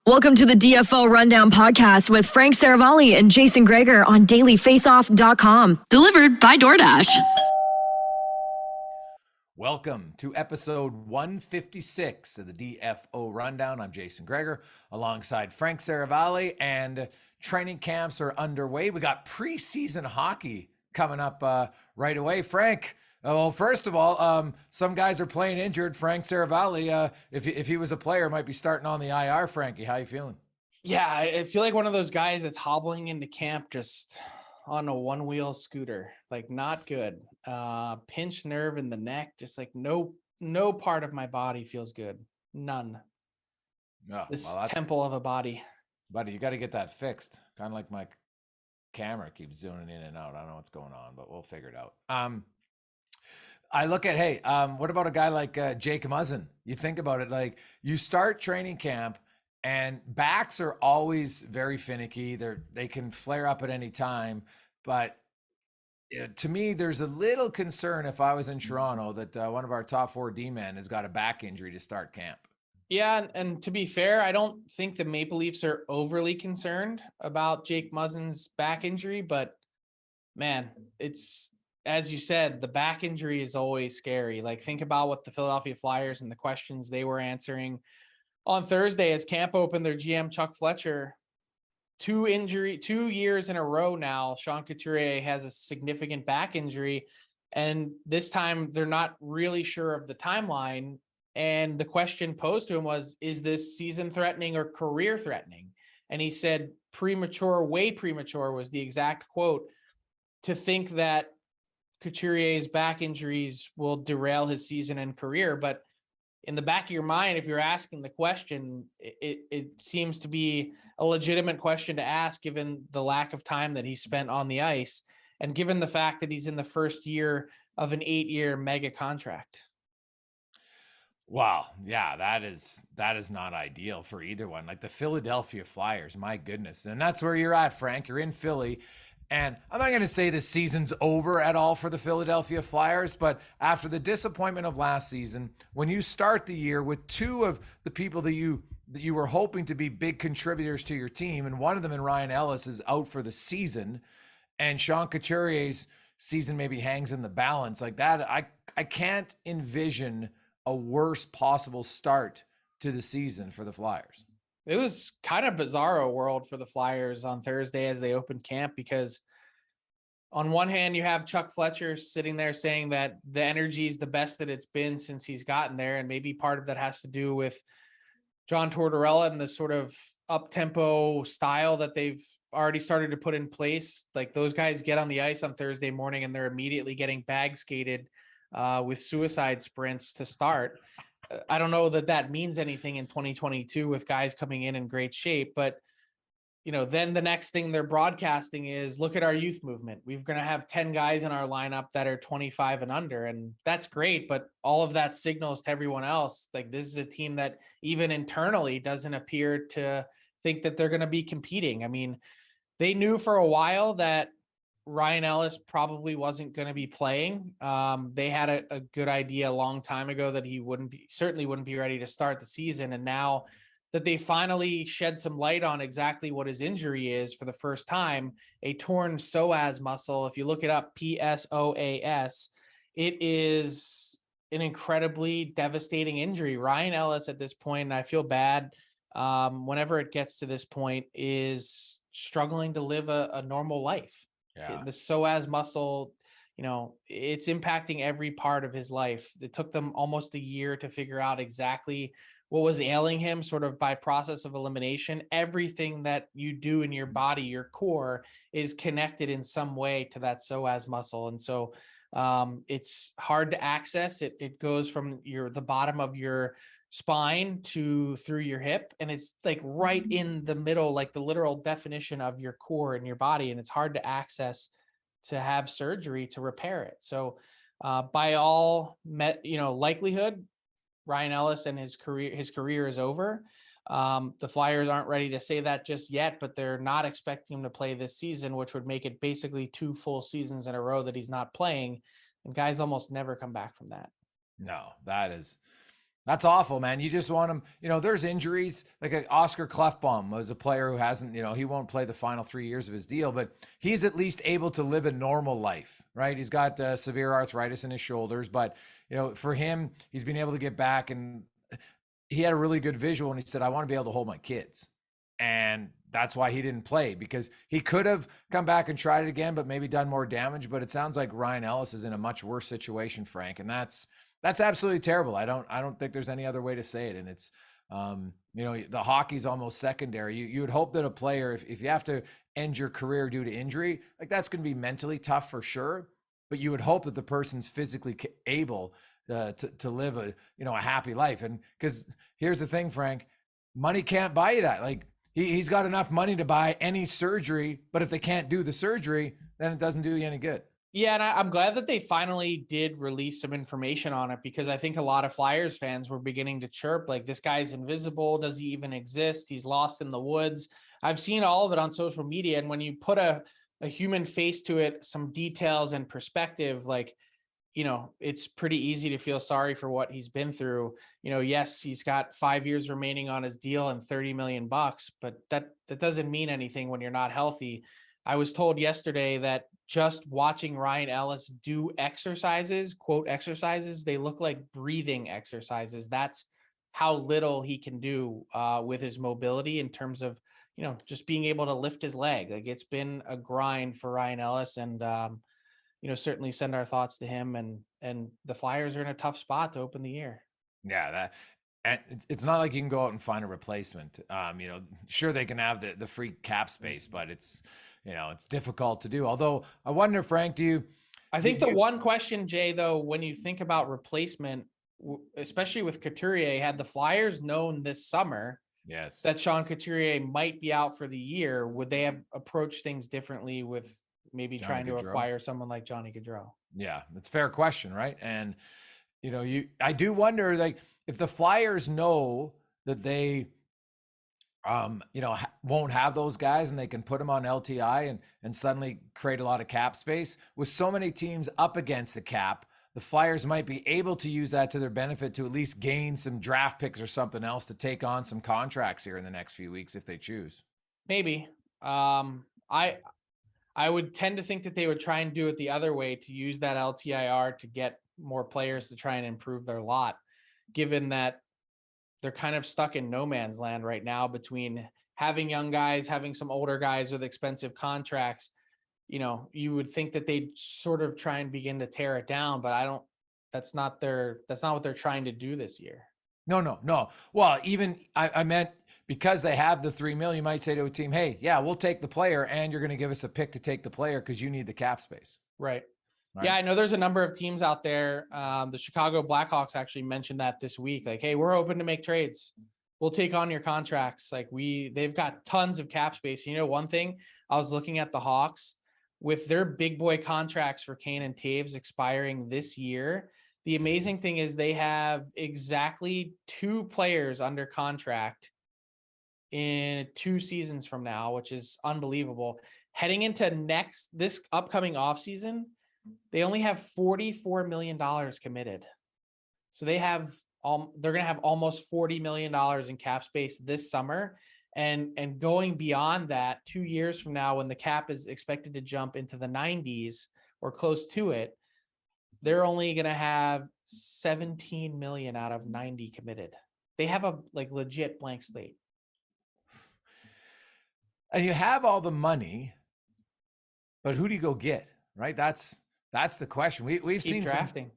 Welcome to the DFO Rundown podcast with Frank Saravalli and Jason Gregor on dailyfaceoff.com. Delivered by DoorDash. Welcome to episode 156 of the DFO Rundown. I'm Jason Gregor alongside Frank Saravalli, and training camps are underway. We got preseason hockey coming up right away. Frank, well, first of all, some guys are playing injured. Frank Saravalli, if he was a player, might be starting on the IR. Frankie, how you feeling? Yeah, I feel like one of those guys that's hobbling into camp just on a one-wheel scooter, like not good. Pinched nerve in the neck, just like no part of my body feels good. None. This temple of a body. Buddy, you got to get that fixed. Kind of like my camera keeps zooming in and out. I don't know what's going on, but we'll figure it out. I look at, what about a guy like Jake Muzzin? You think about it, like you start training camp and backs are always very finicky. They can flare up at any time. But to me, there's a little concern if I was in Toronto that one of our top 4 D-men has got a back injury to start camp. Yeah, and to be fair, I don't think the Maple Leafs are overly concerned about Jake Muzzin's back injury, but man, it's, as you said, the back injury is always scary. Like, think about what the Philadelphia Flyers and the questions they were answering on Thursday as camp opened. Their GM Chuck Fletcher, 2 years in a row now, Sean Couturier has a significant back injury, and this time they're not really sure of the timeline. And the question posed to him was, is this season threatening or career threatening? And he said premature, way premature was the exact quote, to think that Couturier's back injuries will derail his season and career. But in the back of your mind, if you're asking the question, it seems to be a legitimate question to ask, given the lack of time that he spent on the ice, and given the fact that he's in the first year of an 8-year mega contract. Wow. Yeah, that is not ideal for either one. Like the Philadelphia Flyers, my goodness. And that's where you're at, Frank. You're in Philly. And I'm not going to say the season's over at all for the Philadelphia Flyers, but after the disappointment of last season, when you start the year with 2 of the people that you were hoping to be big contributors to your team, and one of them in Ryan Ellis is out for the season, and Sean Couturier's season maybe hangs in the balance like that, I can't envision a worse possible start to the season for the Flyers. It was kind of bizarro world for the Flyers on Thursday as they opened camp, because on one hand, you have Chuck Fletcher sitting there saying that the energy is the best that it's been since he's gotten there. And maybe part of that has to do with John Tortorella and the sort of up-tempo style that they've already started to put in place. Like, those guys get on the ice on Thursday morning and they're immediately getting bag skated with suicide sprints to start. I don't know that means anything in 2022 with guys coming in great shape, but then the next thing they're broadcasting is, look at our youth movement. We're going to have 10 guys in our lineup that are 25 and under. And that's great. But all of that signals to everyone else, like, this is a team that even internally doesn't appear to think that they're going to be competing. I mean, they knew for a while that Ryan Ellis probably wasn't going to be playing. They had a good idea a long time ago that he certainly wouldn't be ready to start the season. And now that they finally shed some light on exactly what his injury is for the first time, a torn psoas muscle. If you look it up, PSOAS, it is an incredibly devastating injury. Ryan Ellis at this point, and I feel bad whenever it gets to this point, is struggling to live a normal life. Yeah. The psoas muscle, it's impacting every part of his life. It took them almost a year to figure out exactly what was ailing him, sort of by process of elimination. Everything that you do in your body, your core, is connected in some way to that psoas muscle. And so it's hard to access. It goes from the bottom of your spine through your hip, and it's like right in the middle, like the literal definition of your core and your body, and it's hard to access to have surgery to repair it. So by all likelihood, Ryan Ellis and his career is over. The Flyers aren't ready to say that just yet, but they're not expecting him to play this season, which would make it basically 2 full seasons in a row that he's not playing, and guys almost never come back from that. No, that is That's awful, man. You just want him, there's injuries. Like Oscar Klefbom was a player who hasn't, he won't play the final 3 years of his deal, but he's at least able to live a normal life, right? He's got severe arthritis in his shoulders, but, for him, he's been able to get back, and he had a really good visual, and he said, I want to be able to hold my kids. And that's why he didn't play, because he could have come back and tried it again, but maybe done more damage. But it sounds like Ryan Ellis is in a much worse situation, Frank. And that's absolutely terrible. I don't think there's any other way to say it. And it's, the hockey's almost secondary. You would hope that a player, if you have to end your career due to injury, like that's going to be mentally tough for sure. But you would hope that the person's physically able to live a happy life. And because here's the thing, Frank, money can't buy you that. Like he's got enough money to buy any surgery, but if they can't do the surgery, then it doesn't do you any good. Yeah, and I'm glad that they finally did release some information on it, because I think a lot of Flyers fans were beginning to chirp like, this guy's invisible. Does he even exist? He's lost in the woods. I've seen all of it on social media. And when you put a human face to it, some details and perspective, like, it's pretty easy to feel sorry for what he's been through. Yes, he's got 5 years remaining on his deal and $30 million, but that doesn't mean anything when you're not healthy. I was told yesterday that just watching Ryan Ellis do exercises, quote exercises, they look like breathing exercises. That's how little he can do with his mobility in terms of, just being able to lift his leg. Like it's been a grind for Ryan Ellis, and, certainly send our thoughts to him, and the Flyers are in a tough spot to open the year. Yeah, and it's not like you can go out and find a replacement. Sure they can have the free cap space, but it's difficult to do. Although I wonder, Frank, I think the one question, Jay, though, when you think about replacement, especially with Couturier, had the Flyers known this summer, yes, that Sean Couturier might be out for the year, would they have approached things differently with maybe Johnny trying to Gaudreau? acquire someone like Johnny Gaudreau? Yeah, it's a fair question, right? And I do wonder, like, if the Flyers know that they won't have those guys and they can put them on LTI and suddenly create a lot of cap space. With so many teams up against the cap, the Flyers might be able to use that to their benefit to at least gain some draft picks or something else to take on some contracts here in the next few weeks if they choose. Maybe. I would tend to think that they would try and do it the other way, to use that LTIR to get more players to try and improve their lot, given that they're kind of stuck in no man's land right now between having young guys, having some older guys with expensive contracts. You would think that they'd sort of try and begin to tear it down, but that's not what they're trying to do this year. No. Well, even I meant, because they have the $3 million, you might say to a team, hey, yeah, we'll take the player, and you're going to give us a pick to take the player because you need the cap space. Right. Yeah, I know there's a number of teams out there. The Chicago Blackhawks actually mentioned that this week. Like, hey, we're open to make trades. We'll take on your contracts. Like they've got tons of cap space. One thing, I was looking at the Hawks with their big boy contracts for Kane and Taves expiring this year. The amazing thing is they have exactly 2 players under contract in 2 seasons from now, which is unbelievable. Heading into this upcoming offseason, they only have $44 million committed. So they're going to have almost $40 million in cap space this summer. And going beyond that, 2 years from now, when the cap is expected to jump into the 90s or close to it, they're only going to have 17 million out of 90 committed. They have a legit blank slate. And you have all the money, but who do you go get? Right? That's the question. We've seen drafting.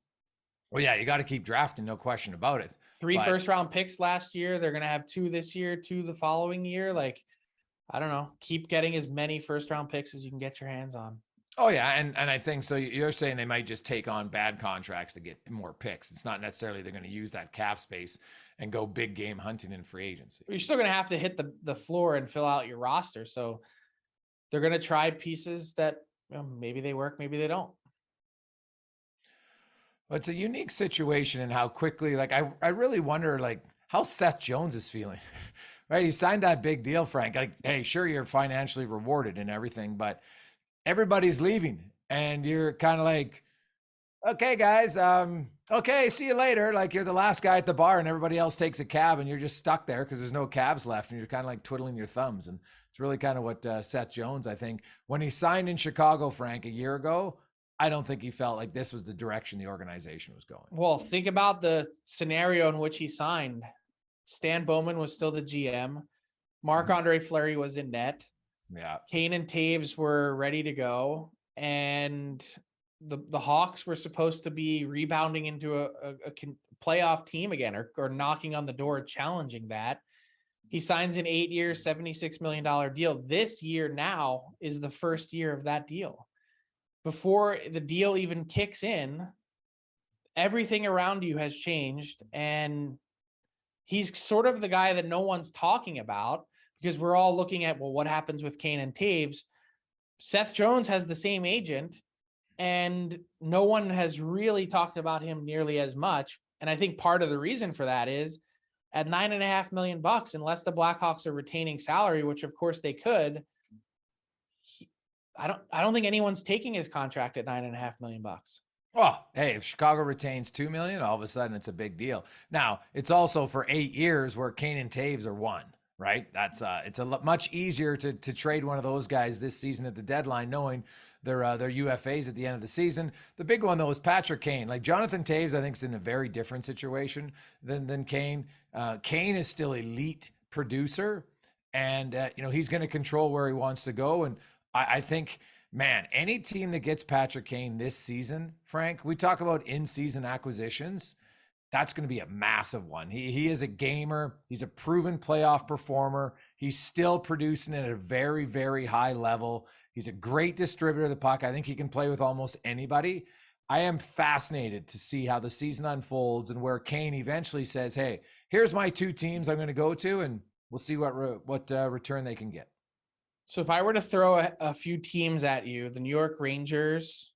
Well, yeah, you got to keep drafting, no question about it. 3 first-round picks last year. They're going to have 2 this year, 2 the following year. I don't know. Keep getting as many first-round picks as you can get your hands on. Oh, yeah, and I think so. You're saying they might just take on bad contracts to get more picks. It's not necessarily they're going to use that cap space and go big game hunting in free agency. You're still going to have to hit the floor and fill out your roster. So they're going to try pieces that maybe they work, maybe they don't. Well, it's a unique situation and how quickly, I really wonder, how Seth Jones is feeling, right? He signed that big deal, Frank. Hey, sure, you're financially rewarded and everything, but everybody's leaving and you're kind of like, okay, guys, okay, see you later. Like you're the last guy at the bar and everybody else takes a cab and you're just stuck there because there's no cabs left and you're kind of like twiddling your thumbs. And it's really kind of what Seth Jones, I think, when he signed in Chicago, Frank, a year ago, I don't think he felt like this was the direction the organization was going. Well, think about the scenario in which he signed. Stan Bowman was still the GM. Marc-Andre Fleury was in net. Yeah. Kane and Taves were ready to go. And the Hawks were supposed to be rebounding into a playoff team again, or knocking on the door, challenging that. He signs an 8-year, $76 million deal. This year now is the first year of that deal. Before the deal even kicks in, everything around you has changed. And he's sort of the guy that no one's talking about because we're all looking at, well, what happens with Kane and Taves? Seth Jones has the same agent, and no one has really talked about him nearly as much. And I think part of the reason for that is at $9.5 million, unless the Blackhawks are retaining salary, which of course they could, I don't think anyone's taking his contract at $9.5 million. Well, hey, if Chicago retains $2 million, all of a sudden it's a big deal. Now, it's also for 8 years where Kane and Taves are 1, right? That's it's much easier to trade one of those guys this season at the deadline, knowing their UFAs at the end of the season. The big one though is Patrick Kane. Like Jonathan Taves, I think is in a very different situation than Kane. Kane is still elite producer, and he's going to control where he wants to go. And I think, man, any team that gets Patrick Kane this season, Frank, we talk about in-season acquisitions, that's going to be a massive one. He is a gamer. He's a proven playoff performer. He's still producing at a very, very high level. He's a great distributor of the puck. I think he can play with almost anybody. I am fascinated to see how the season unfolds and where Kane eventually says, hey, here's my 2 teams I'm going to go to, and we'll see what return they can get. So if I were to throw a few teams at you, the New York Rangers,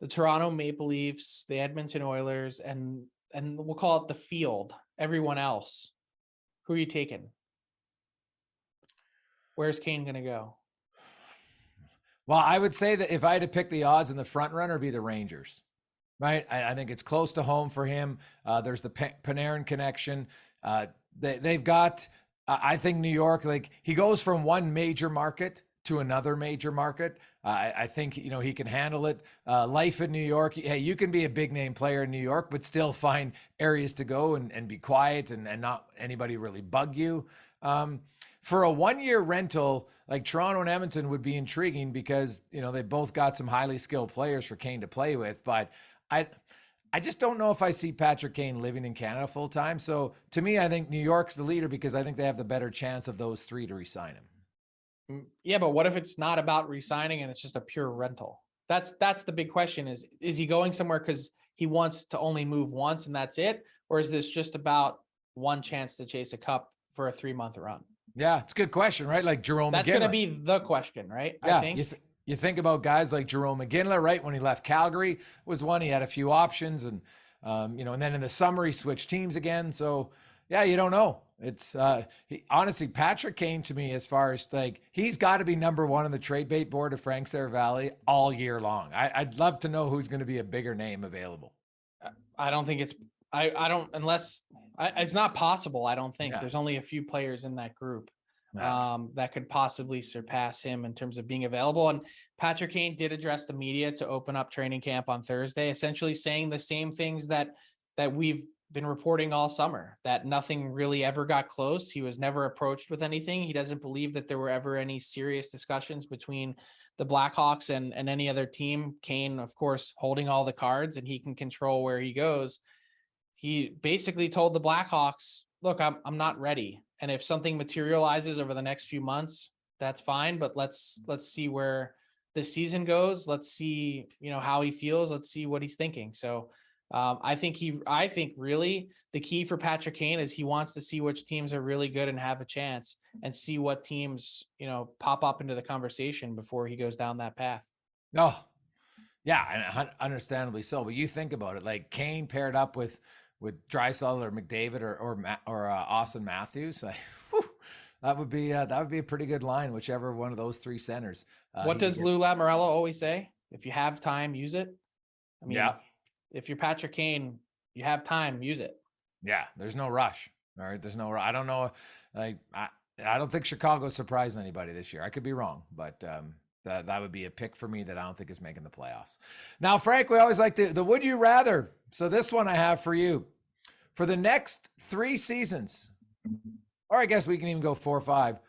the Toronto Maple Leafs, the Edmonton Oilers, and we'll call it the field, everyone else, who are you taking? Where's Kane going to go? Well, I would say that if I had to pick the odds in the front runner, it'd be the Rangers, right? I think it's close to home for him. There's the Panarin connection. They've got... I think New York, like he goes from one major market to another major market. I think, he can handle it. Life in New York. Hey, you can be a big name player in New York, but still find areas to go and be quiet and not anybody really bug you. For a 1-year rental, like Toronto and Edmonton would be intriguing because, they both got some highly skilled players for Kane to play with, but I just don't know if I see Patrick Kane living in Canada full time. So to me, I think New York's the leader because I think they have the better chance of those 3 to re-sign him. Yeah, but what if it's not about re-signing and it's just a pure rental? That's the big question is he going somewhere because he wants to only move once and that's it? Or is this just about one chance to chase a cup for a 3-month run? Yeah, it's a good question, right? Like Jerome That's going to be the question, right? Yeah, I think. You think about guys like Jerome McGinley, right? When he left Calgary was one, he had a few options and, and then in the summer he switched teams again. So yeah, you don't know. It's honestly, Patrick Kane to me, as far as like, he's got to be number 1 on the trade bait board of Frank Seravalli all year long. I'd love to know who's going to be a bigger name available. I don't think it's, it's not possible. I don't think there's only a few players in that group that could possibly surpass him in terms of being available. And Patrick Kane did address the media to open up training camp on Thursday, essentially saying the same things that we've been reporting all summer, that nothing really ever got close. He was never approached with anything. He doesn't believe that there were ever any serious discussions between the Blackhawks and any other team. Kane, of course, holding all the cards and he can control where he goes. He basically told the Blackhawks, look, I'm not ready. And if something materializes over the next few months, that's fine. But let's see where the season goes. Let's see, how he feels. Let's see what he's thinking. So I think really the key for Patrick Kane is he wants to see which teams are really good and have a chance and see what teams, pop up into the conversation before he goes down that path. Oh, yeah. And understandably so. But you think about it, like Kane paired up with Draisaitl or McDavid or Austin Matthews, that would be a pretty good line, whichever one of those 3 centers. What does Lou Lamoriello always say? If you have time, use it. I mean, yeah. If you're Patrick Kane, You have time, use it. Yeah, there's no rush. All right, there's no. I don't know. Like I don't think Chicago surprised anybody this year. I could be wrong, but that would be a pick for me that I don't think is making the playoffs. Now, Frank, we always like the would you rather. So this one I have for you. For the next 3 seasons, or I guess we can even go 4 or 5.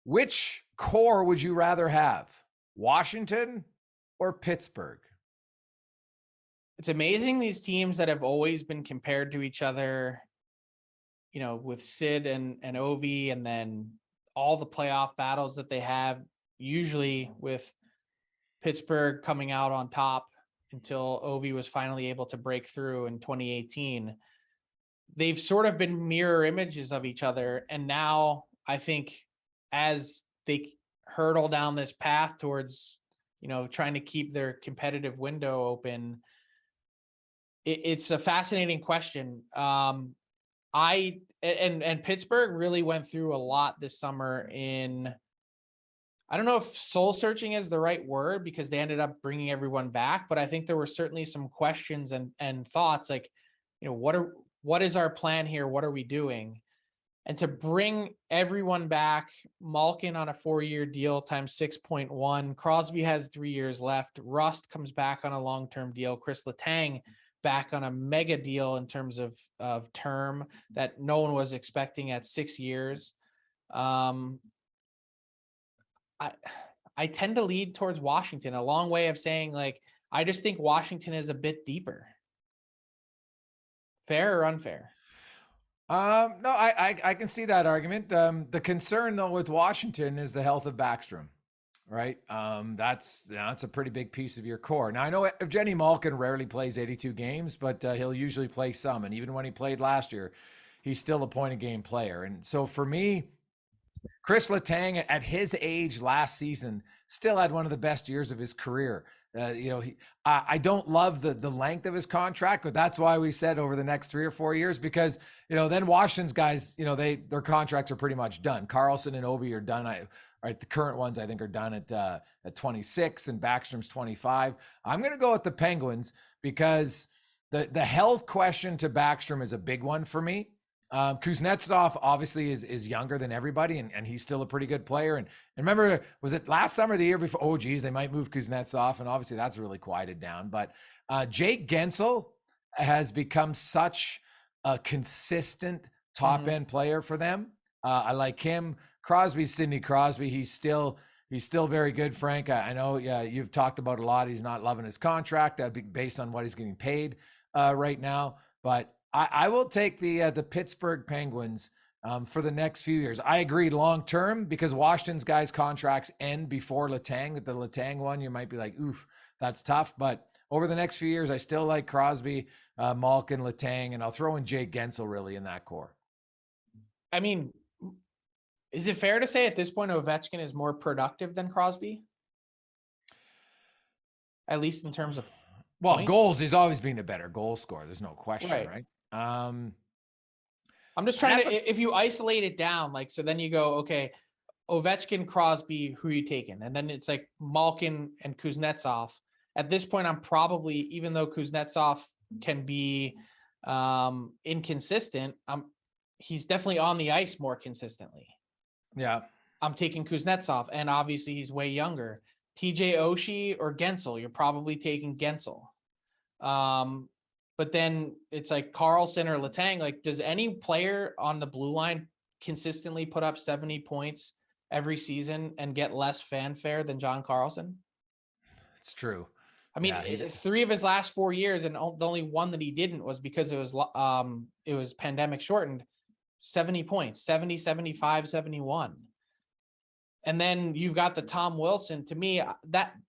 Which core would you rather have? Washington or Pittsburgh? It's amazing these teams that have always been compared to each other, you know, with Sid and Ovi, and then all the playoff battles that they have, usually with Pittsburgh coming out on top until Ovi was finally able to break through in 2018. They've sort of been mirror images of each other. And now I think as they hurdle down this path towards, you know, trying to keep their competitive window open, it's a fascinating question. Pittsburgh really went through a lot this summer in, I don't know if soul searching is the right word, because they ended up bringing everyone back, but I think there were certainly some questions and thoughts like, you know, what is our plan here? What are we doing? And to bring everyone back, Malkin on a 4-year deal times 6.1, Crosby has 3 years left. Rust comes back on a long-term deal. Chris Letang back on a mega deal in terms of term that no one was expecting at 6 years. I tend to lead towards Washington, a long way of saying, like, I just think Washington is a bit deeper. Fair or unfair? No, I can see that argument. The concern though with Washington is the health of Backstrom, right? That's a pretty big piece of your core. Now I know Evgeny Malkin rarely plays 82 games, but he'll usually play some. And even when he played last year, he's still a point a game player. And so for me, Chris Letang at his age last season still had one of the best years of his career. I don't love the length of his contract, but that's why we said over the next 3 or 4 years, because, then Washington's guys, their contracts are pretty much done. Carlson and Ovi are done. Right, the current ones I think are done at 26 and Backstrom's 25. I'm going to go with the Penguins because the health question to Backstrom is a big one for me. Kuznetsov obviously is younger than everybody, and he's still a pretty good player. And remember, was it last summer or the year before? Oh, geez, they might move Kuznetsov, and obviously that's really quieted down. But Jake Gensel has become such a consistent top-end player for them. I like him. Sidney Crosby, he's still very good, Frank. I know you've talked about a lot. He's not loving his contract based on what he's getting paid right now. But I will take the Pittsburgh Penguins for the next few years. I agree long term because Washington's guys' contracts end before Letang. The Letang one, you might be like, oof, that's tough. But over the next few years, I still like Crosby, Malkin, Letang, and I'll throw in Jake Gensel really in that core. I mean, is it fair to say at this point Ovechkin is more productive than Crosby? At least in terms of points? Goals, he's always been a better goal scorer. There's no question, right? I'm just trying to, if you isolate it down, like, so then you go, okay, Ovechkin, Crosby, who are you taking? And then it's like Malkin and Kuznetsov. At this point, I'm probably, even though Kuznetsov can be inconsistent, he's definitely on the ice more consistently. Yeah. I'm taking Kuznetsov, and obviously he's way younger. TJ Oshie or Gensel, you're probably taking Gensel. But then it's like Carlson or Letang. Like, does any player on the blue line consistently put up 70 points every season and get less fanfare than John Carlson? It's true. I mean, 3 of his last 4 years, and the only one that he didn't was because it was pandemic shortened. 70 points, 70, 75, 71. And then you've got the Tom Wilson. To me,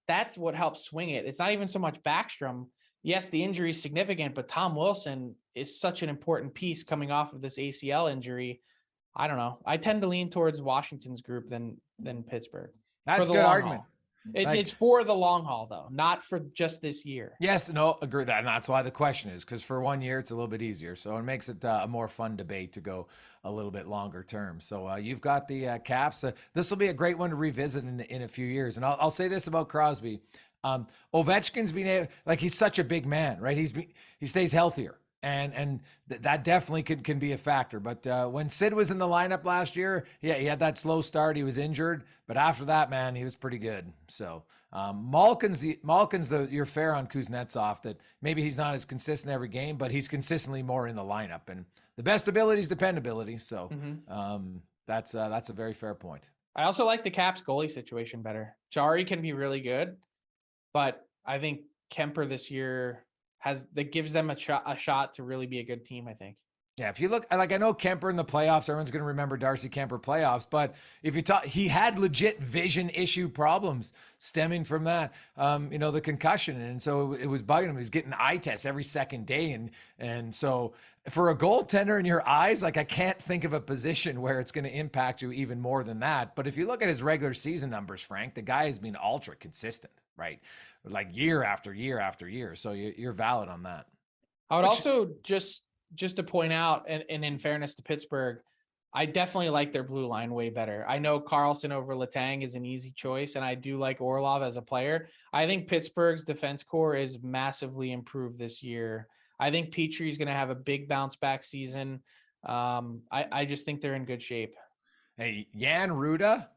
that's what helps swing it. It's not even so much Backstrom. Yes, the injury is significant, but Tom Wilson is such an important piece coming off of this ACL injury. I don't know. I tend to lean towards Washington's group than Pittsburgh. That's a good argument. It's for the long haul, though, not for just this year. Yes, no, agree that. And that's why the question is, because for 1 year, it's a little bit easier. So it makes it a more fun debate to go a little bit longer term. So you've got the Caps. This will be a great one to revisit in a few years. And I'll say this about Crosby. Ovechkin's been like, he's such a big man, right? He stays healthier. And that definitely can be a factor. But when Sid was in the lineup last year, yeah, he had that slow start. He was injured, but after that, man, he was pretty good. So Malkin's you're fair on Kuznetsov that maybe he's not as consistent every game, but he's consistently more in the lineup. And the best ability is dependability. So that's a very fair point. I also like the Caps goalie situation better. Jari can be really good, but I think Kemper this year gives them a shot to really be a good team, I think. Yeah, if you look, like, I know Kemper in the playoffs, everyone's going to remember Darcy Kemper playoffs, but if you talk, he had legit vision issue problems stemming from that, the concussion. And so it was bugging him. He was getting eye tests every second day. And so for a goaltender in your eyes, like, I can't think of a position where it's going to impact you even more than that. But if you look at his regular season numbers, Frank, the guy has been ultra consistent, right? Like year after year after year. So you're valid on that. I would also just to point out, and in fairness to Pittsburgh, I definitely like their blue line way better. I know Carlson over Letang is an easy choice, and I do like Orlov as a player. I think Pittsburgh's defense core is massively improved this year. I think Petrie is going to have a big bounce back season. I just think they're in good shape. Hey, Jan Ruda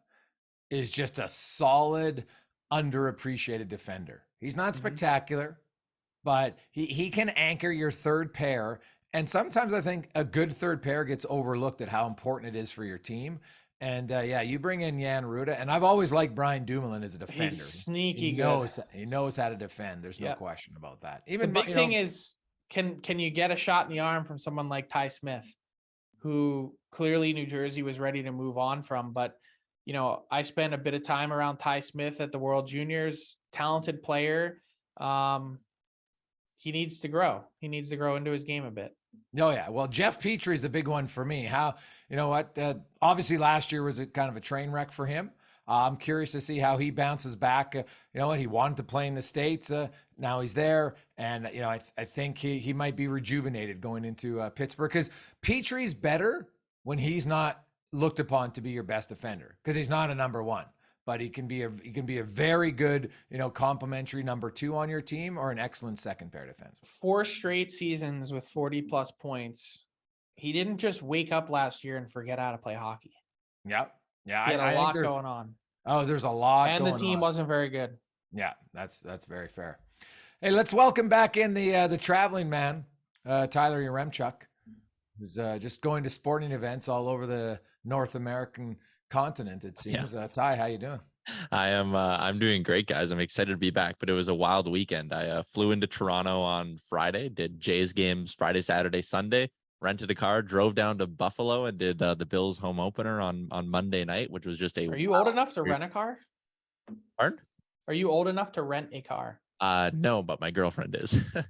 is just a solid, underappreciated defender. He's not spectacular, but he can anchor your third pair. And sometimes I think a good third pair gets overlooked at how important it is for your team. And you bring in Jan Ruda, and I've always liked Brian Dumoulin as a defender. He's sneaky good. He knows how to defend. There's no question about that. Even the big thing is, can you get a shot in the arm from someone like Ty Smith, who clearly New Jersey was ready to move on from? But I spent a bit of time around Ty Smith at the World Juniors. Talented player. He needs to grow. He needs to grow into his game a bit. Oh, yeah. Well, Jeff Petrie is the big one for me. Obviously last year was kind of a train wreck for him. I'm curious to see how he bounces back. He wanted to play in the States. Now he's there. And, I think he might be rejuvenated going into Pittsburgh, because Petrie's better when he's not looked upon to be your best defender, because he's not a number one. But he can be a very good, complimentary number two on your team, or an excellent second pair defense. 4 straight seasons with 40+ points. He didn't just wake up last year and forget how to play hockey. Yep. Yeah. He had a lot going on. Oh, there's a lot. And the team wasn't very good. Yeah, that's very fair. Hey, let's welcome back in the traveling man, Tyler Yaremchuk, who's just going to sporting events all over the North American continent, it seems. Yeah. Ty, how you doing? I'm doing great, guys. I'm excited to be back, but it was a wild weekend. I flew into Toronto on Friday, did Jays games Friday, Saturday, Sunday, rented a car, drove down to Buffalo, and did the Bills home opener on Monday night, which was just Are you old enough to rent a car? Pardon? Are you old enough to rent a car? No, but my girlfriend is. You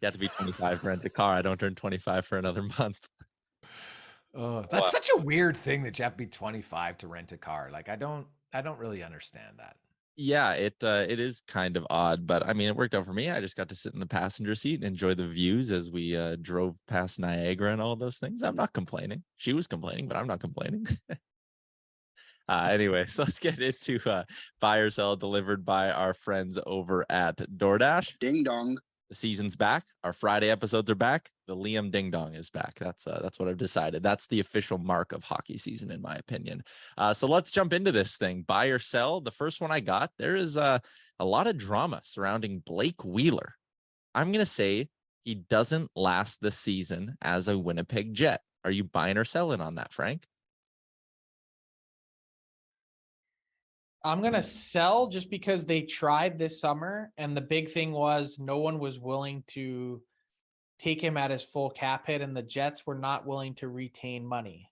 have to be 25 to rent a car. I don't turn 25 for another month. Oh, that's such a weird thing that you have to be 25 to rent a car. Like, I don't really understand that. Yeah, it is kind of odd, but I mean, it worked out for me. I just got to sit in the passenger seat and enjoy the views as we drove past Niagara and all those things. I'm not complaining. She was complaining, but I'm not complaining. Anyway, so let's get into Buy or Sell, delivered by our friends over at DoorDash. Ding dong. The season's back. Our Friday episodes are back. The Liam Ding Dong is back. That's what I've decided. That's the official mark of hockey season, in my opinion. So let's jump into this thing. Buy or sell. The first one I got, there is a lot of drama surrounding Blake Wheeler. I'm going to say he doesn't last the season as a Winnipeg Jet. Are you buying or selling on that, Frank? I'm going to sell just because they tried this summer, and the big thing was no one was willing to take him at his full cap hit, and the Jets were not willing to retain money.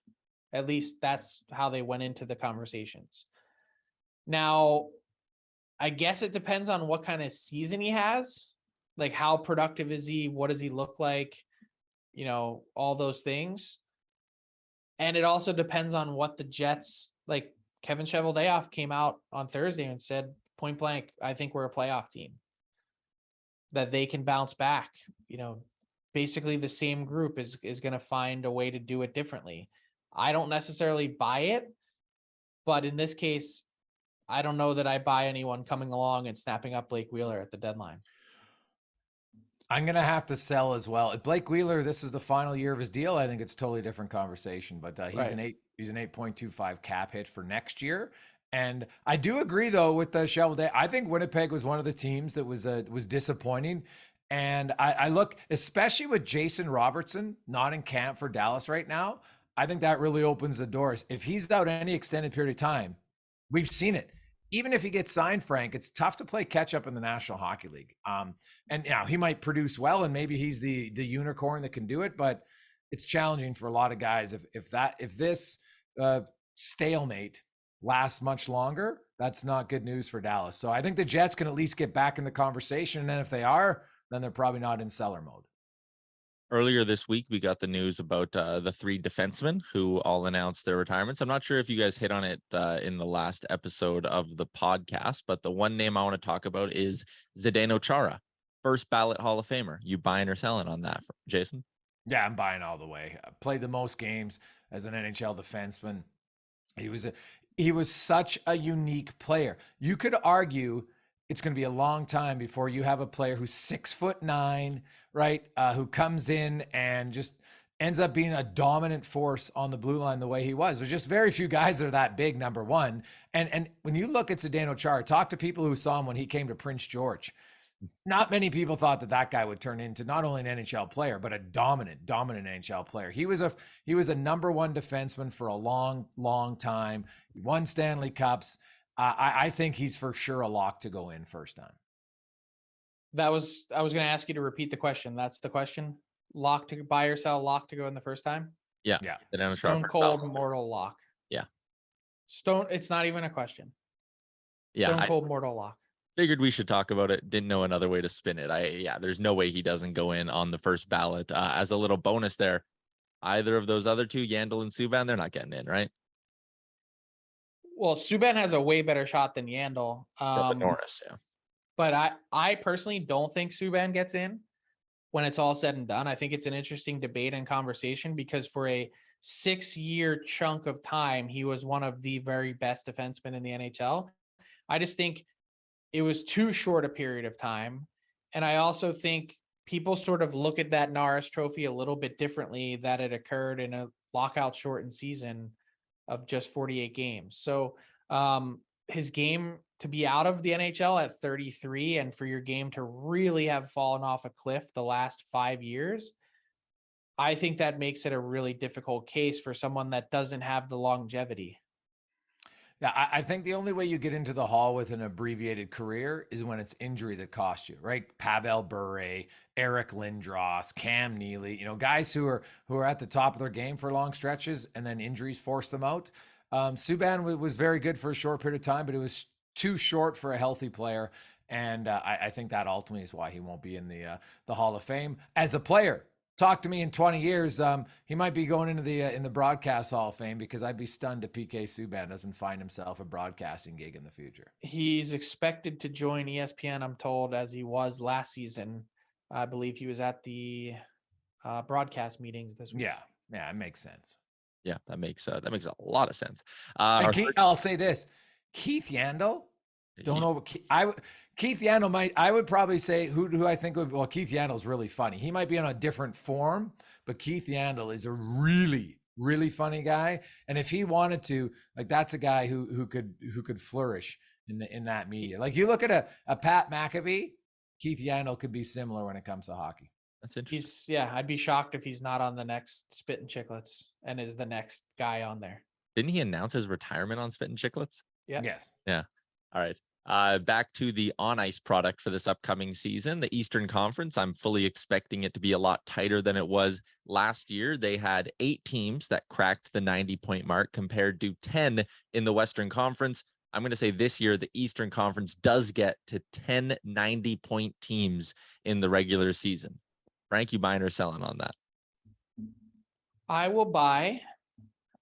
At least that's how they went into the conversations. Now, I guess it depends on what kind of season he has. Like, how productive is he? What does he look like? All those things. And it also depends on what the Jets, like, Kevin Cheveldayoff came out on Thursday and said, point blank, I think we're a playoff team, that they can bounce back. Basically the same group is going to find a way to do it differently. I don't necessarily buy it, but in this case, I don't know that I buy anyone coming along and snapping up Blake Wheeler at the deadline. I'm going to have to sell as well. If Blake Wheeler, this is the final year of his deal, I think it's a totally different conversation, but he's Right. he's an 8.25 cap hit for next year. And I do agree though with the Shovel Day. I think Winnipeg was one of the teams that was disappointing. And I look, especially with Jason Robertson not in camp for Dallas right now, I think that really opens the doors. If he's out any extended period of time, we've seen it. Even if he gets signed, Frank, it's tough to play catch up in the National Hockey League. And now he might produce well, and maybe he's the unicorn that can do it, but it's challenging for a lot of guys. If this stalemate lasts much longer, that's not good news for Dallas. So I think the Jets can at least get back in the conversation, and then if they are, then they're probably not in seller mode. Earlier this week, we got the news about the 3 defensemen who all announced their retirements. I'm not sure if you guys hit on it in the last episode of the podcast, but the one name I want to talk about is Zdeno Chara, first ballot Hall of Famer. You buying or selling on that, Jason? Yeah, I'm buying all the way. I played the most games as an NHL defenseman. He was such a unique player. You could argue it's going to be a long time before you have a player who's 6'9", right? Who comes in and just ends up being a dominant force on the blue line the way he was. There's just very few guys that are that big, number one. And when you look at Zdeno Chara, talk to people who saw him when he came to Prince George. Not many people thought that guy would turn into not only an NHL player, but a dominant NHL player. He was a number one defenseman for a long, long time. He won Stanley Cups. I think he's for sure a lock to go in first time. I was going to ask you to repeat the question. That's the question. Lock to buy or sell, lock to go in the first time. Yeah. Stone cold mortal lock. Yeah. It's not even a question. Yeah. Stone cold mortal lock. Figured we should talk about it. Didn't know another way to spin it. There's no way he doesn't go in on the first ballot. As a little bonus there, either of those other 2, Yandel and Subban, they're not getting in, right? Well, Subban has a way better shot than Yandel. Norris, yeah. But I personally don't think Subban gets in when it's all said and done. I think it's an interesting debate and conversation because for a 6-year chunk of time, he was one of the very best defensemen in the NHL. I just think it was too short a period of time. And I also think people sort of look at that Norris Trophy a little bit differently, that it occurred in a lockout shortened season of just 48 games. So his game to be out of the NHL at 33 and for your game to really have fallen off a cliff the last 5 years, I think that makes it a really difficult case for someone that doesn't have the longevity. Yeah, I think the only way you get into the Hall with an abbreviated career is when it's injury that costs you, right? Pavel Bure, Eric Lindros, Cam Neely, guys who are at the top of their game for long stretches and then injuries force them out. Subban was very good for a short period of time, but it was too short for a healthy player. And I think that ultimately is why he won't be in the Hall of Fame as a player. Talk to me in 20 years. He might be going into the broadcast Hall of Fame because I'd be stunned if PK Subban doesn't find himself a broadcasting gig in the future. He's expected to join ESPN, I'm told, as he was last season. I believe he was at the broadcast meetings this week. Yeah, it makes sense. Yeah, that makes a lot of sense. I'll say this: Keith Yandel. Keith Yandel I would probably say who I think would, well, Keith Yandel's really funny. He might be on a different form, but Keith Yandel is a really, really funny guy. And if he wanted to, that's a guy who could flourish in that media. Like you look at a Pat McAfee, Keith Yandel could be similar when it comes to hockey. That's interesting. I'd be shocked if he's not on the next Spit and Chicklets and is the next guy on there. Didn't he announce his retirement on Spit and Chicklets? Yeah. Yes. Yeah. All right. Back to the on-ice product for this upcoming season, the Eastern Conference. I'm fully expecting it to be a lot tighter than it was last year. They had 8 teams that cracked the 90-point mark compared to 10 in the Western Conference. I'm going to say this year, the Eastern Conference does get to 10 90-point teams in the regular season. Frank, you buying or selling on that? I will buy.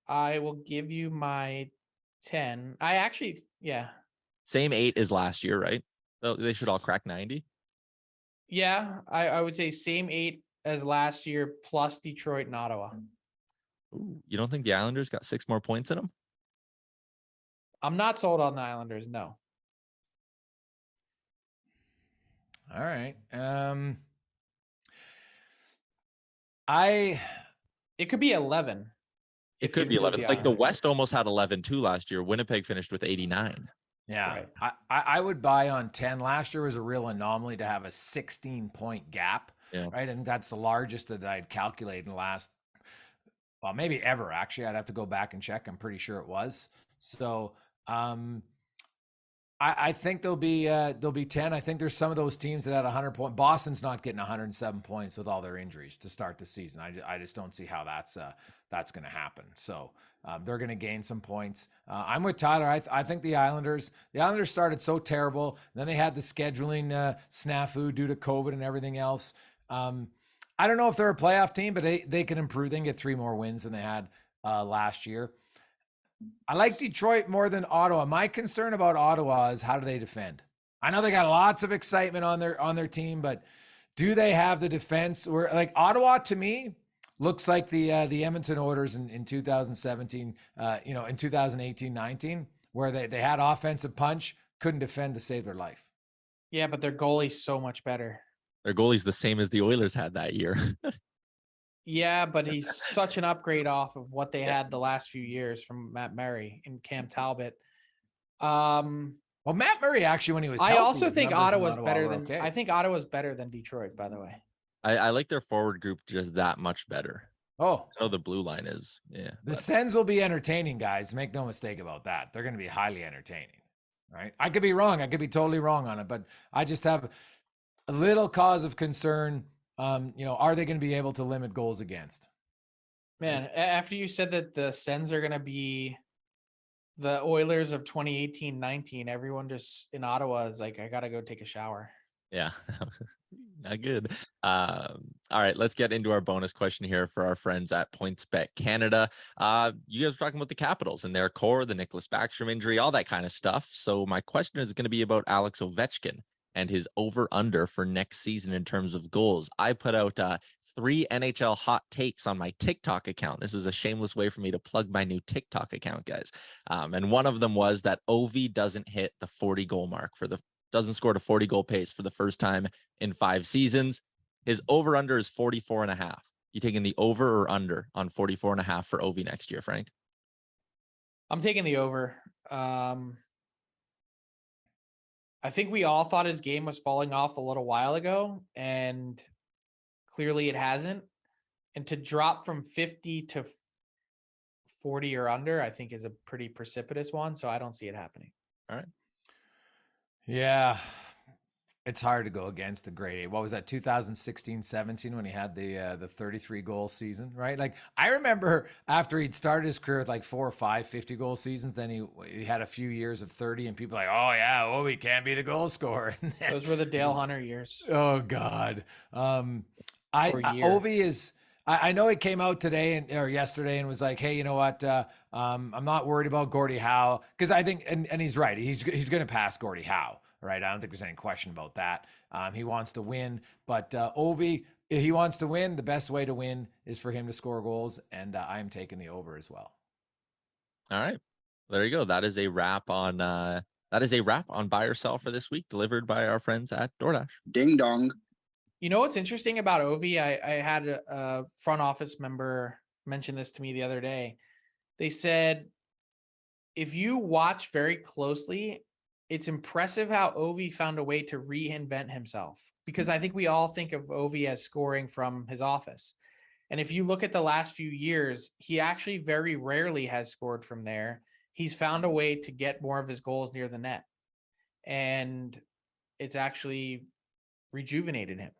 I will give you my 10. Same 8 as last year, right? So they should all crack 90. Yeah, I would say same 8 as last year plus Detroit and Ottawa. Ooh, you don't think the Islanders got 6 more points in them? I'm not sold on the Islanders, no. All right. It could be 11. It could be 11. Like the West almost had 11 too last year. Winnipeg finished with 89. Yeah, Right. I would buy on 10. Last year was a real anomaly to have a 16-point gap, right? And that's the largest that I'd calculated in the last, well, maybe ever, actually. I'd have to go back and check. I'm pretty sure it was. So I think there'll be 10. I think there's some of those teams that had 100 points. Boston's not getting 107 points with all their injuries to start the season. I just don't see how that's going to happen. So they're going to gain some points. I'm with Tyler. I think the Islanders started so terrible. Then they had the scheduling snafu due to COVID and everything else. I don't know if they're a playoff team, but they can improve. They can get 3 more wins than they had last year. I like Detroit more than Ottawa. My concern about Ottawa is how do they defend? I know they got lots of excitement on their team, but do they have the defense? Where like Ottawa to me looks like the Edmonton Oilers in 2017, in 2018-19, where they had offensive punch, couldn't defend to save their life. Yeah, but their goalie's so much better. Their goalie's the same as the Oilers had that year. Yeah, but he's such an upgrade off of what they had the last few years from Matt Murray and Cam Talbot. Well, Matt Murray actually, when he was healthy, I also think Ottawa's better than okay. I think Ottawa's better than Detroit, by the way. I like their forward group just that much better. Oh, I know the blue line is, yeah. The Sens will be entertaining, guys. Make no mistake about that. They're going to be highly entertaining, right? I could be wrong. I could be totally wrong on it, but I just have a little cause of concern. Are they going to be able to limit goals against? Man, after you said that the Sens are going to be the Oilers of 2018-19, everyone just in Ottawa is like, I got to go take a shower. Yeah, not good. All right, let's get into our bonus question here for our friends at PointsBet Canada. You guys were talking about the Capitals and their core, the Nicholas Backstrom injury, all that kind of stuff. So my question is going to be about Alex Ovechkin and his over-under for next season in terms of goals. I put out 3 NHL hot takes on my TikTok account. This is a shameless way for me to plug my new TikTok account, guys. And one of them was that Ovi doesn't hit the 40-goal mark doesn't score at a 40-goal pace for the first time in 5 seasons. His over-under is 44.5. You taking the over or under on 44.5 for Ovi next year, Frank? I'm taking the over. I think we all thought his game was falling off a little while ago, and clearly it hasn't. And to drop from 50 to 40 or under, I think is a pretty precipitous one. So I don't see it happening. All right. Yeah. It's hard to go against the grade A. What was that, 2016-17 when he had the 33-goal season, right? Like, I remember after he'd started his career with like 4 or 5 50-goal seasons, then he had a few years of 30, and people like, oh, yeah, Ovi can't be the goal scorer. Those were the Dale Hunter years. Oh, God. Ovi is... I know he came out today or yesterday and was like, hey, you know what? I'm not worried about Gordie Howe, because I think, and he's right. He's going to pass Gordie Howe, right? I don't think there's any question about that. He wants to win, but Ovi, if he wants to win, the best way to win is for him to score goals, and I'm taking the over as well. All right, there you go. That is a wrap on buy or sell for this week, delivered by our friends at DoorDash. Ding dong. You know what's interesting about Ovi? I had a front office member mention this to me the other day. They said, if you watch very closely, it's impressive how Ovi found a way to reinvent himself, because I think we all think of Ovi as scoring from his office. And if you look at the last few years, he actually very rarely has scored from there. He's found a way to get more of his goals near the net, and it's actually rejuvenated him.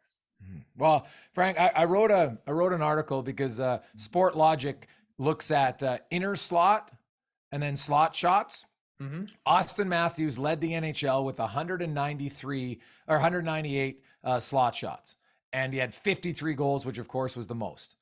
Well, Frank, I wrote an article because Sport Logic looks at inner slot and then slot shots. Mm-hmm. Austin Matthews led the NHL with 198 slot shots, and he had 53 goals, which of course was the most.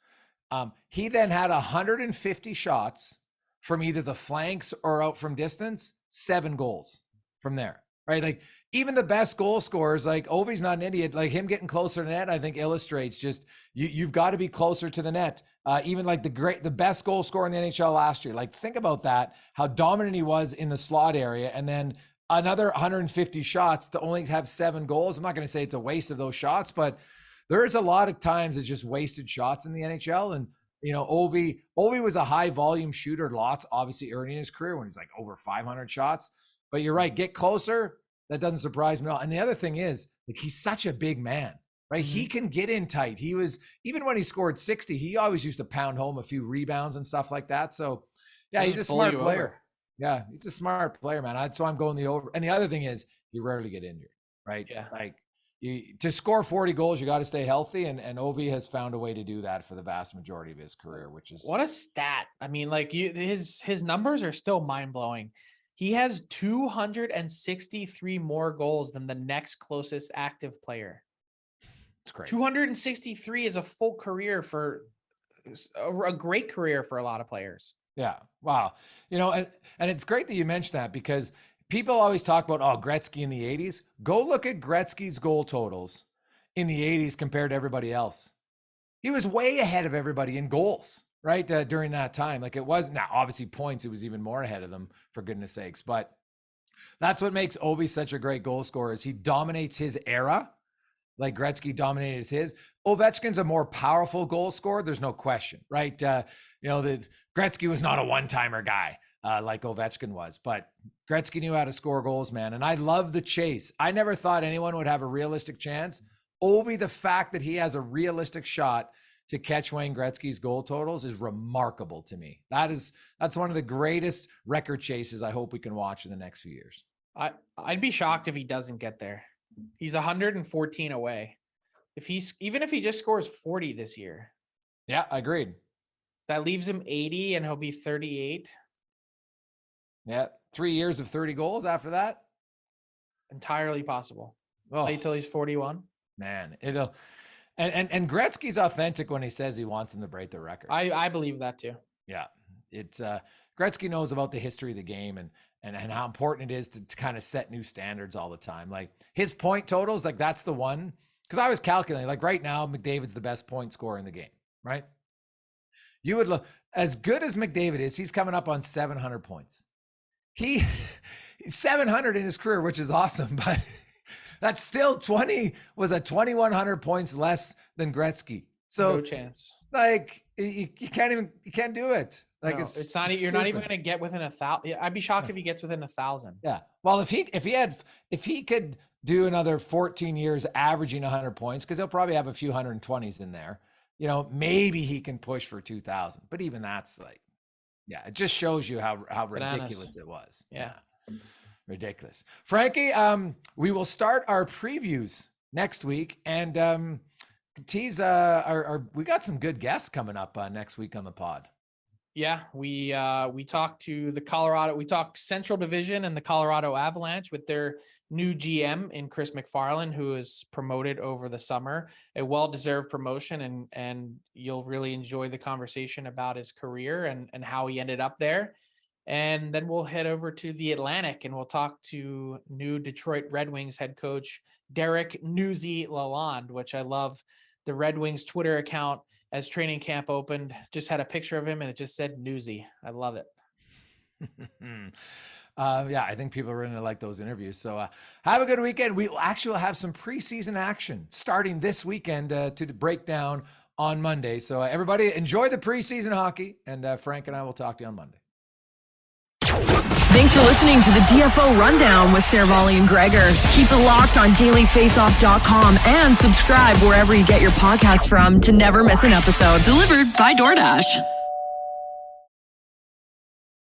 He then had 150 shots from either the flanks or out from distance, 7 goals from there, right? Like, even the best goal scorers, like Ovi's not an idiot. Like, him getting closer to net, I think illustrates just you've got to be closer to the net. Even like the best goal scorer in the NHL last year. Like, think about that, how dominant he was in the slot area, and then another 150 shots to only have 7 goals. I'm not going to say it's a waste of those shots, but there's a lot of times it's just wasted shots in the NHL. And, you know, Ovi was a high volume shooter, lots obviously early in his career when he's like over 500 shots. But you're right, get closer. That doesn't surprise me at all. And the other thing is, like, he's such a big man, right? Mm-hmm. He can get in tight. He was, even when he scored 60, he always used to pound home a few rebounds and stuff like that. So, yeah, he's a smart player. Over. Yeah, he's a smart player, man. So I'm going the over. And the other thing is, you rarely get injured, right? Yeah. Like, to score 40 goals, you got to stay healthy. And Ovi has found a way to do that for the vast majority of his career, which is. What a stat. I mean, like, his numbers are still mind-blowing. He has 263 more goals than the next closest active player. It's crazy. 263 is a full career a great career for a lot of players. Yeah. Wow. You know, and it's great that you mentioned that, because people always talk about, oh, Gretzky in the 80s. Go look at Gretzky's goal totals in the 80s compared to everybody else. He was way ahead of everybody in goals. Right, during that time. Like, it was now obviously points, it was even more ahead of them, for goodness sakes. But that's what makes Ovi such a great goal scorer, is he dominates his era like Gretzky dominated his. Ovechkin's a more powerful goal scorer, there's no question, right? You know, Gretzky was not a one-timer guy like Ovechkin was, but Gretzky knew how to score goals, man. And I love the chase. I never thought anyone would have a realistic chance. Ovi, the fact that he has a realistic shot to catch Wayne Gretzky's goal totals is remarkable to me. That's one of the greatest record chases I hope we can watch in the next few years. I'd be shocked if he doesn't get there. He's 114 away. Even if he just scores 40 this year. Yeah, agreed. That leaves him 80 and he'll be 38. Yeah, 3 years of 30 goals after that. Entirely possible. Wait till he's 41. Man, it'll. And Gretzky's authentic when he says he wants him to break the record. I believe that too. Yeah. It's Gretzky knows about the history of the game and how important it is to kind of set new standards all the time. Like, his point totals, like, that's the one. Because I was calculating, like, right now, McDavid's the best point scorer in the game, right? You would look, as good as McDavid is, he's coming up on 700 points. He's 700 in his career, which is awesome, but that's still 2,100 points less than Gretzky. So no chance. Like, you can't do it. Like, no, it's not. You're not even going to get within 1,000. I'd be shocked if he gets within 1,000. Yeah. Well, if he could do another 14 years averaging 100 points, because he'll probably have a few 120s in there. You know, maybe he can push for 2,000. But even that's like, yeah, it just shows you how ridiculous it was. Yeah. Ridiculous. Frankie, we will start our previews next week, and tease we got some good guests coming up next week on the pod. Yeah, we talked to we talked Central Division and the Colorado Avalanche with their new GM in Chris McFarland, who is promoted over the summer, a well-deserved promotion, and you'll really enjoy the conversation about his career and how he ended up there. And then we'll head over to the Atlantic and we'll talk to new Detroit Red Wings head coach, Derek Newsy Lalonde, which I love. The Red Wings Twitter account, as training camp opened, just had a picture of him and it just said Newsy. I love it. Yeah, I think people really like those interviews. So have a good weekend. We will actually have some preseason action starting this weekend to break down on Monday. So everybody enjoy the preseason hockey, and Frank and I will talk to you on Monday. Thanks for listening to the DFO Rundown with Saravalli and Gregor. Keep it locked on dailyfaceoff.com and subscribe wherever you get your podcasts from to never miss an episode. Delivered by DoorDash.